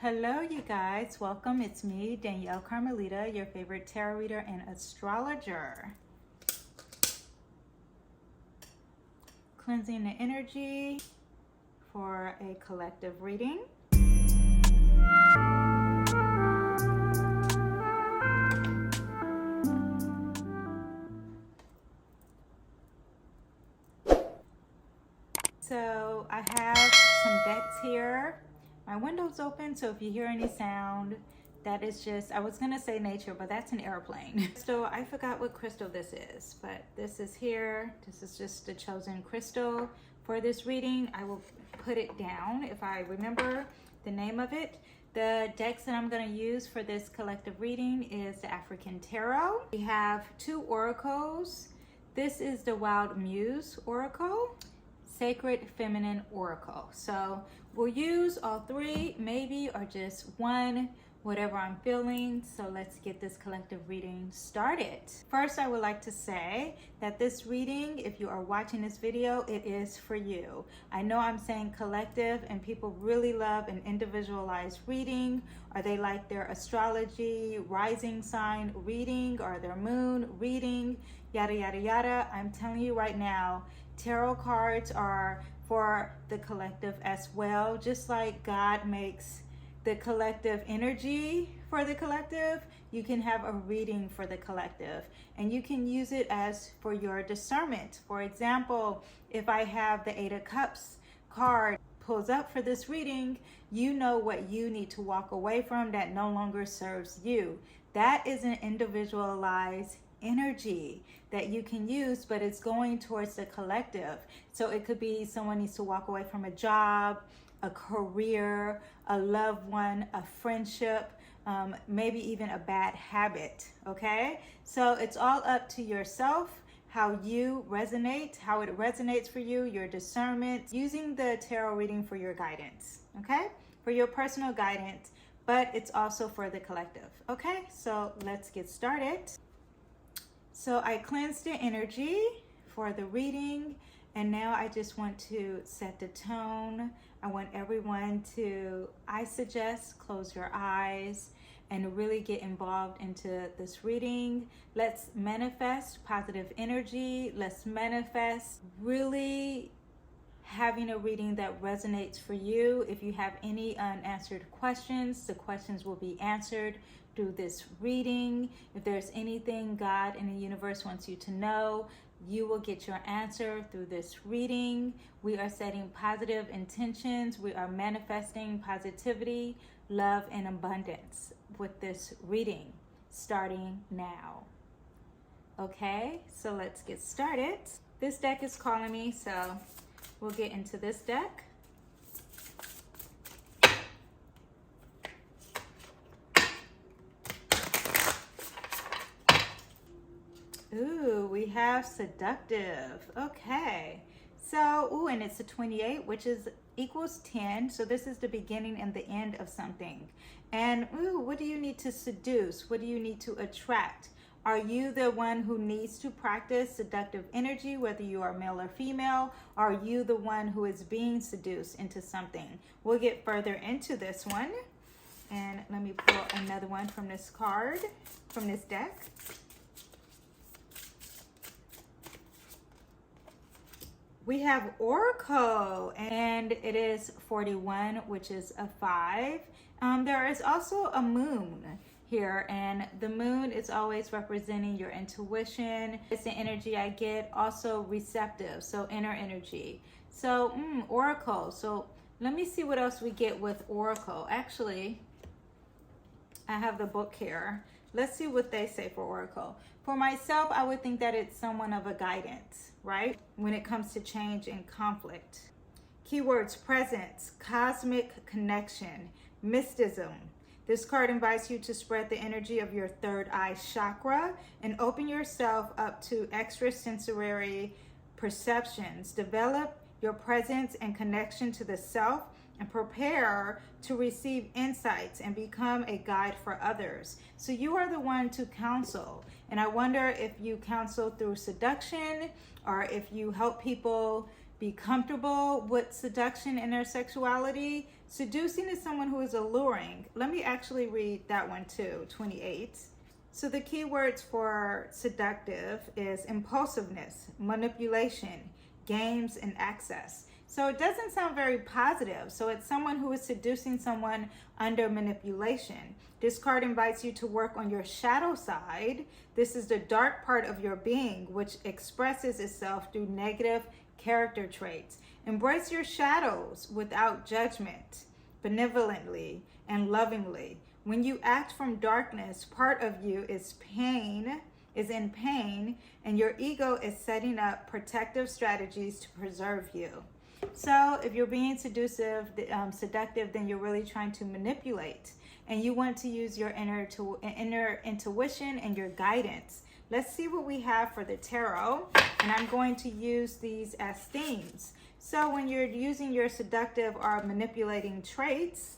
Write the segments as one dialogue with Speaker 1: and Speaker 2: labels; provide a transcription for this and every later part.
Speaker 1: Hello, you guys. Welcome. It's me, Danyell Carmelita, your favorite tarot reader and astrologer. Cleansing the energy for a collective reading. So I have some decks here. My window's open, so if you hear any sound, that is just, I was gonna say nature, but that's an airplane. So I forgot what crystal this is, but this is here. This is just the chosen crystal for this reading. I will put it down if I remember the name of it. The decks that I'm gonna use for this collective reading is the African Tarot. We have two oracles. This is the Wild Muse Oracle, Sacred Feminine Oracle. So we'll use all three, maybe, or just one, whatever I'm feeling. So let's get this collective reading started. First, I would like to say that this reading, if you are watching this video, it is for you. I know I'm saying collective, and people really love an individualized reading, or they like their astrology, rising sign reading, or their moon reading, yada, yada, yada. I'm telling you right now, tarot cards are for the collective as well. Just like God makes the collective energy for the collective, you can have a reading for the collective, and you can use it as for your discernment. For example, if I have the Eight of Cups card pulls up for this reading, you know what you need to walk away from that no longer serves you. That is an individualized energy that you can use, but it's going towards the collective. So it could be someone needs to walk away from a job, a career, a loved one, a friendship, maybe even a bad habit. Okay, so it's all up to yourself, how you resonate, how it resonates for you, your discernment, using the tarot reading for your guidance, okay, for your personal guidance, but it's also for the collective. Okay, so let's get started. So I cleansed the energy for the reading, and now I just want to set the tone. I want everyone to, I suggest, close your eyes and really get involved into this reading. Let's manifest positive energy. Let's manifest really having a reading that resonates for you. If you have any unanswered questions, the questions will be answered through this reading. If there's anything God and the universe wants you to know, you will get your answer through this reading. We are setting positive intentions. We are manifesting positivity, love, and abundance with this reading starting now. Okay, so let's get started. This deck is calling me, so we'll get into this deck. Ooh, we have seductive. Okay. So, ooh, and it's a 28, which is equals 10. So this is the beginning and the end of something. And ooh, what do you need to seduce? What do you need to attract? Are you the one who needs to practice seductive energy, whether you are male or female? Are you the one who is being seduced into something? We'll get further into this one. And let me pull another one from this card, from this deck. We have Oracle, and it is 41, which is a 5. There is also a moon here, and the moon is always representing your intuition. It's the energy I get, also receptive, so inner energy. So Oracle. So let me see what else we get with Oracle. Actually, I have the book here. Let's see what they say for Oracle. For myself, I would think that it's someone of a guidance, right? When it comes to change and conflict. Keywords: presence, cosmic connection, mysticism. This card invites you to spread the energy of your third eye chakra and open yourself up to extrasensory perceptions. Develop your presence and connection to the self, and prepare to receive insights and become a guide for others. So you are the one to counsel. And I wonder if you counsel through seduction, or if you help people be comfortable with seduction and their sexuality. Seducing is someone who is alluring. Let me actually read that one too, 28. So the key words for seductive is impulsiveness, manipulation, games, and access. So it doesn't sound very positive. So it's someone who is seducing someone under manipulation. This card invites you to work on your shadow side. This is the dark part of your being, which expresses itself through negative character traits. Embrace your shadows without judgment, benevolently and lovingly. When you act from darkness, part of you is in pain, and your ego is setting up protective strategies to preserve you. So if you're being seductive, seductive, then you're really trying to manipulate, and you want to use your inner intuition and your guidance. Let's see what we have for the tarot, and I'm going to use these as themes. So when you're using your seductive or manipulating traits,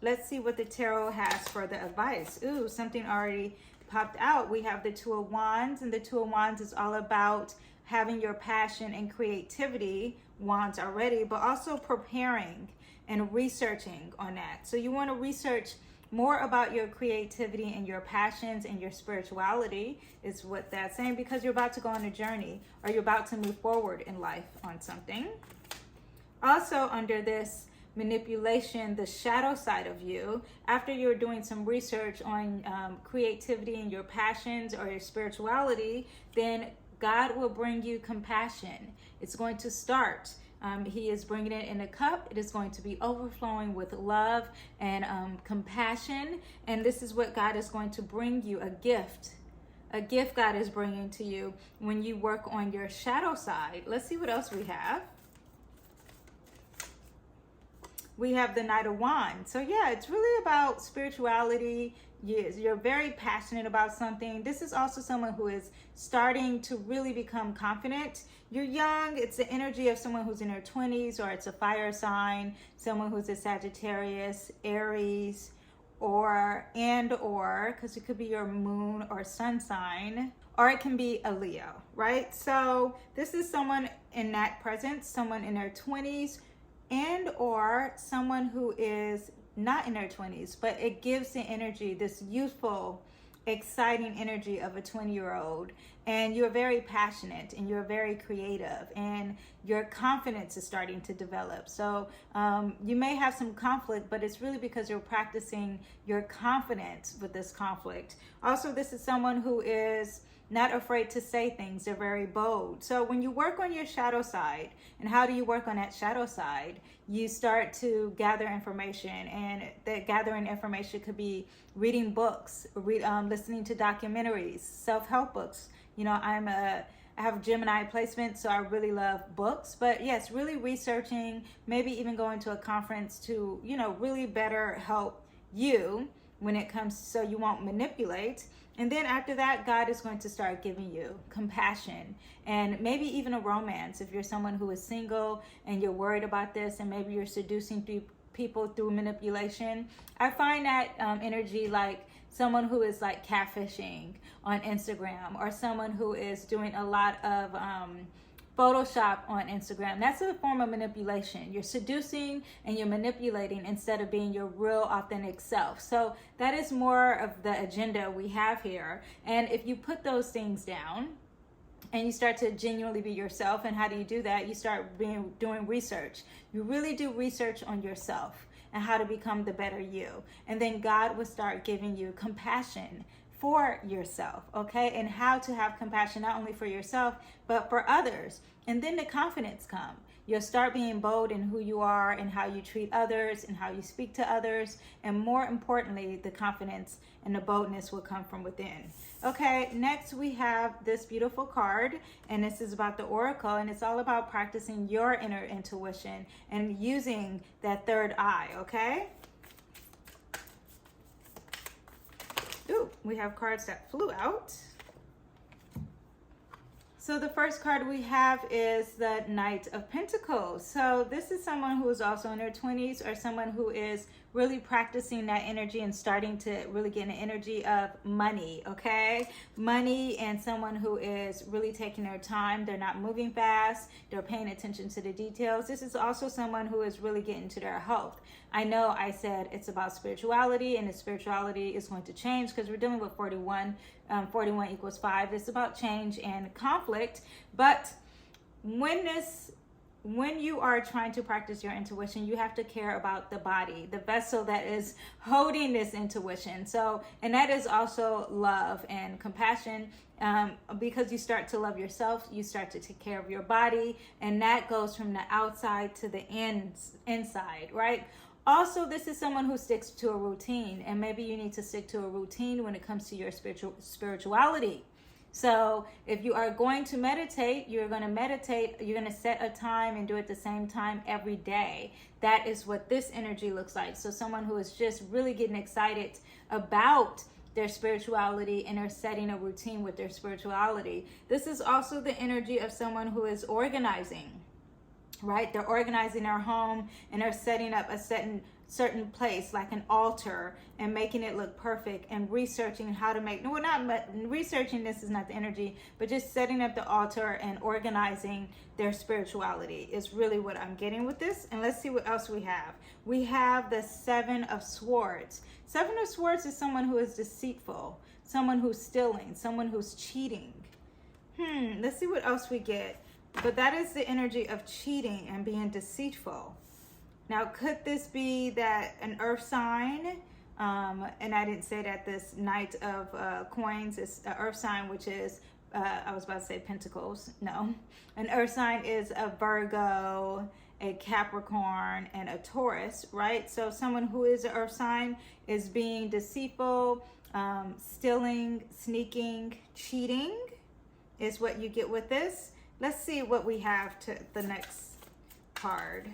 Speaker 1: let's see what the tarot has for the advice. Ooh, something already popped out. We have the Two of Wands, and the Two of Wands is all about having your passion and creativity, wands already, but also preparing and researching on that. So you want to research more about your creativity and your passions and your spirituality is what that's saying, because you're about to go on a journey, or you're about to move forward in life on something. Also under this manipulation, the shadow side of you, after you're doing some research on creativity and your passions or your spirituality, then God will bring you compassion. It's going to start. He is bringing it in a cup. It is going to be overflowing with love and compassion. And this is what God is going to bring you, a gift. A gift God is bringing to you when you work on your shadow side. Let's see what else we have. We have the Knight of Wands. So yeah, it's really about spirituality. Yes, you're very passionate about something. This is also someone who is starting to really become confident. You're young. It's the energy of someone who's in their 20s, or it's a fire sign, someone who's a Sagittarius, Aries, or because it could be your moon or sun sign, or it can be a Leo, right? So this is someone in that presence, someone in their 20s, and or someone who is not in their 20s, but it gives the energy, this youthful, exciting energy of a 20-year-old. And you're very passionate, and you're very creative, and your confidence is starting to develop. So you may have some conflict, but it's really because you're practicing your confidence with this conflict. Also, this is someone who is not afraid to say things. They're very bold. So when you work on your shadow side, and how do you work on that shadow side? You start to gather information, and that gathering information could be reading books, listening to documentaries, self-help books. You know, I have Gemini placement, so I really love books. But yes, really researching, maybe even going to a conference to, you know, really better help you when it comes, so you won't manipulate. And then after that, God is going to start giving you compassion, and maybe even a romance if you're someone who is single and you're worried about this, and maybe you're seducing people through manipulation. I find that energy like someone who is like catfishing on Instagram, or someone who is doing a lot of Photoshop on Instagram. That's a form of manipulation. You're seducing and you're manipulating instead of being your real authentic self. So that is more of the agenda we have here. And if you put those things down and you start to genuinely be yourself, and how do you do that? You start doing research. You really do research on yourself and how to become the better you. And then God will start giving you compassion for yourself, okay? And how to have compassion not only for yourself, but for others. And then the confidence come. You'll start being bold in who you are and how you treat others and how you speak to others. And more importantly, the confidence and the boldness will come from within. Okay, next we have this beautiful card, and this is about the Oracle, and it's all about practicing your inner intuition and using that third eye, okay? Ooh, we have cards that flew out. So the first card we have is the Knight of Pentacles. So this is someone who is also in their 20s, or someone who is really practicing that energy and starting to really get an energy of money, okay? Money, and someone who is really taking their time. They're not moving fast. They're paying attention to the details. This is also someone who is really getting to their health. I know I said it's about spirituality, and the spirituality is going to change because we're dealing with 41. 41 equals 5. It's about change and conflict. But when you are trying to practice your intuition, you have to care about the body, the vessel that is holding this intuition. So, and that is also love and compassion, because you start to love yourself, you start to take care of your body, and that goes from the outside to the inside, right? Also, this is someone who sticks to a routine, and maybe you need to stick to a routine when it comes to your spirituality. So if you are going to meditate, you're going to set a time and do it the same time every day. That is what this energy looks like. So someone who is just really getting excited about their spirituality, and are setting a routine with their spirituality. This is also the energy of someone who is organizing, right? They're organizing their home, and they're setting up a certain place, like an altar, and making it look perfect, and researching how to make, researching, this is not the energy, but just setting up the altar and organizing their spirituality is really what I'm getting with this. And let's see what else we have. We have the Seven of Swords. Seven of Swords is someone who is deceitful, someone who's stealing, someone who's cheating. Let's see what else we get. But that is the energy of cheating and being deceitful. Now, could this be that an earth sign? And I didn't say that this Knight of Coins is an earth sign, which is, I was about to say Pentacles. No. An earth sign is a Virgo, a Capricorn, and a Taurus, right? So someone who is an earth sign is being deceitful, stealing, sneaking, cheating is what you get with this. Let's see what we have to the next card.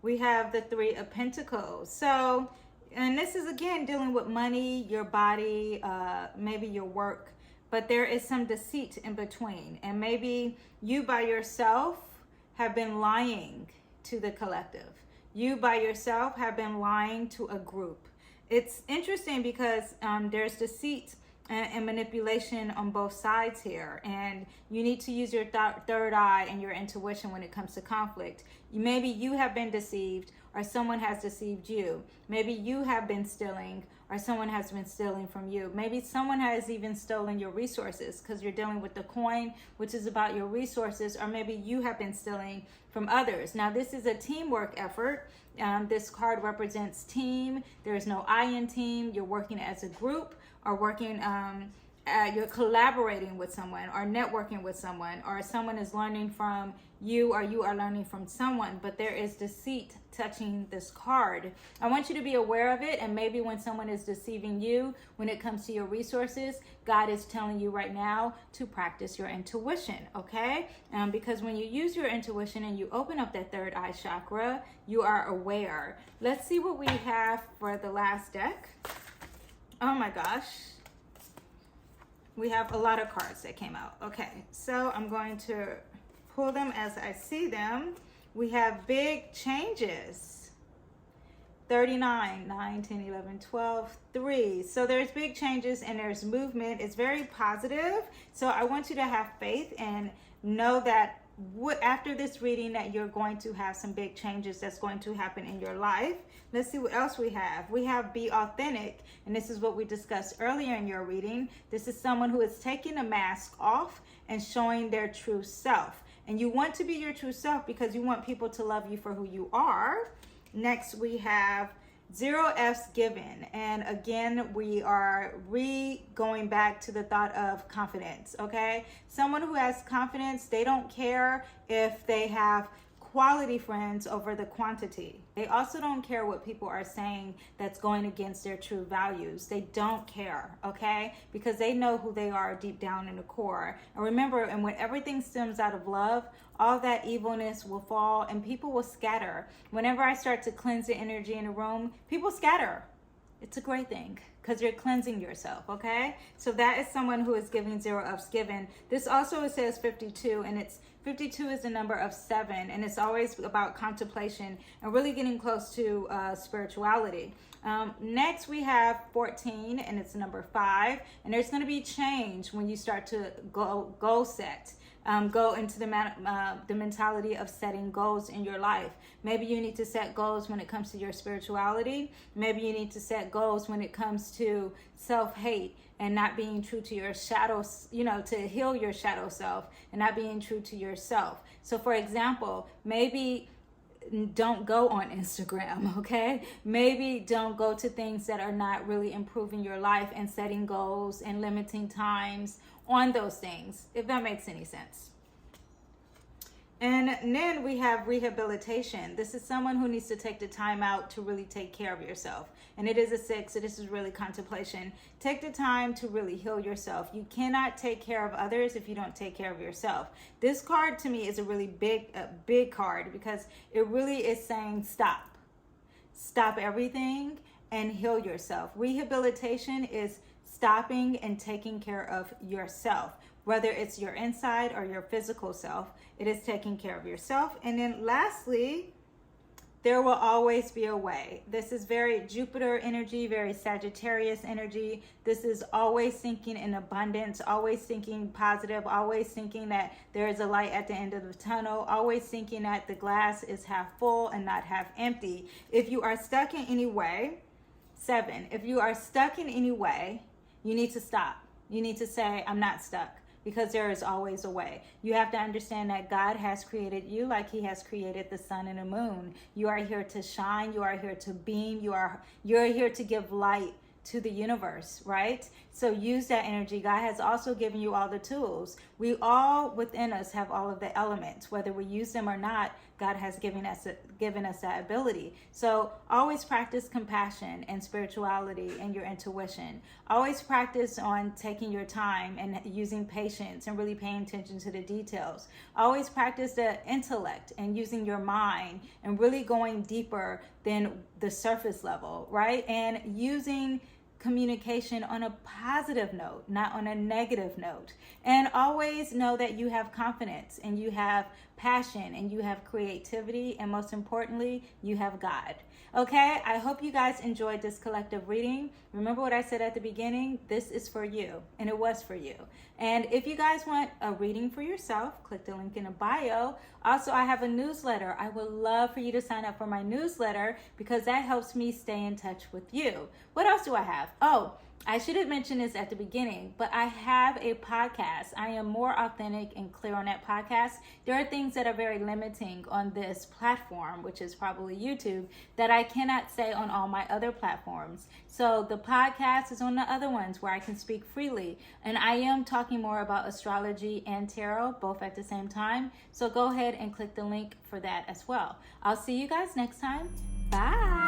Speaker 1: We have the Three of Pentacles. So, and this is again dealing with money, your body, maybe your work, but there is some deceit in between. And maybe you by yourself have been lying to the collective. You by yourself have been lying to a group. It's interesting because there's deceit and manipulation on both sides here, and you need to use your third eye and your intuition when it comes to conflict. Maybe you have been deceived, or someone has deceived you. Maybe you have been stealing, or someone has been stealing from you. Maybe someone has even stolen your resources, because you're dealing with the coin, which is about your resources, or maybe you have been stealing from others. Now, this is a teamwork effort. This card represents team. There is no I in team. You're working as a group, or working, you're collaborating with someone, or networking with someone, or someone is learning from you, or you are learning from someone, but there is deceit touching this card. I want you to be aware of it, and maybe when someone is deceiving you when it comes to your resources, God is telling you right now to practice your intuition, okay? Because when you use your intuition and you open up that third eye chakra, you are aware. Let's see what we have for the last deck. Oh my gosh. We have a lot of cards that came out. Okay, so I'm going to pull them as I see them. We have big changes. 39, 9, 10, 11, 12, 3. So there's big changes and there's movement. It's very positive. So I want you to have faith and know that after this reading that you're going to have some big changes that's going to happen in your life. Let's see what else we have. We have be authentic, and this is what we discussed earlier in your reading. This is someone who is taking a mask off and showing their true self. And you want to be your true self because you want people to love you for who you are. Next, we have 0 F's given. And again, we are going back to the thought of confidence, okay? Someone who has confidence, they don't care if they have quality friends over the quantity. They also don't care what people are saying that's going against their true values. They don't care, okay? Because they know who they are deep down in the core. And remember, and when everything stems out of love, all that evilness will fall and people will scatter. Whenever I start to cleanse the energy in a room, people scatter. It's a great thing because you're cleansing yourself, okay? So that is someone who is giving 0 ups given. This also says 52, and 52 is the number of 7, and it's always about contemplation and really getting close to spirituality. Next we have 14, and it's number 5, and there's going to be change when you start to goal set. Go into the mentality of setting goals in your life. Maybe you need to set goals when it comes to your spirituality. Maybe you need to set goals when it comes to self-hate and not being true to your shadow, to heal your shadow self and not being true to yourself. So for example, maybe don't go on Instagram, okay? Maybe don't go to things that are not really improving your life, and setting goals and limiting times on those things, if that makes any sense. And then we have rehabilitation. This is someone who needs to take the time out to really take care of yourself. And it is a 6, so this is really contemplation. Take the time to really heal yourself. You cannot take care of others if you don't take care of yourself. This card to me is a really big card, because it really is saying stop. Stop everything and heal yourself. Rehabilitation is stopping and taking care of yourself, whether it's your inside or your physical self. It is taking care of yourself. And then lastly, there will always be a way. This is very Jupiter energy, very Sagittarius energy. This is always thinking in abundance, always thinking positive, always thinking that there is a light at the end of the tunnel, always thinking that the glass is half full and not half empty. If you are stuck in any way, 7, if you are stuck in any way, you need to stop. You need to say, I'm not stuck, because there is always a way. You have to understand that God has created you like he has created the sun and the moon. You are here to shine. You are here to beam. You're here to give light to the universe, right? So use that energy. God has also given you all the tools. We all within us have all of the elements, whether we use them or not. God has given us that ability. So always practice compassion and spirituality and your intuition. Always practice on taking your time and using patience and really paying attention to the details. Always practice the intellect and using your mind and really going deeper than the surface level, right? And using communication on a positive note, not on a negative note. And always know that you have confidence and you have passion and you have creativity, and most importantly, you have God. Okay, I hope you guys enjoyed this collective reading. Remember what I said at the beginning? This is for you, and it was for you. And if you guys want a reading for yourself, click the link in the bio. Also, I have a newsletter. I would love for you to sign up for my newsletter, because that helps me stay in touch with you. What else do I have? Oh, I should have mentioned this at the beginning, but I have a podcast. I am more authentic and clear on that podcast. There are things that are very limiting on this platform, which is probably YouTube, that I cannot say on all my other platforms. So the podcast is on the other ones where I can speak freely. And I am talking more about astrology and tarot, both at the same time. So go ahead and click the link for that as well. I'll see you guys next time. Bye.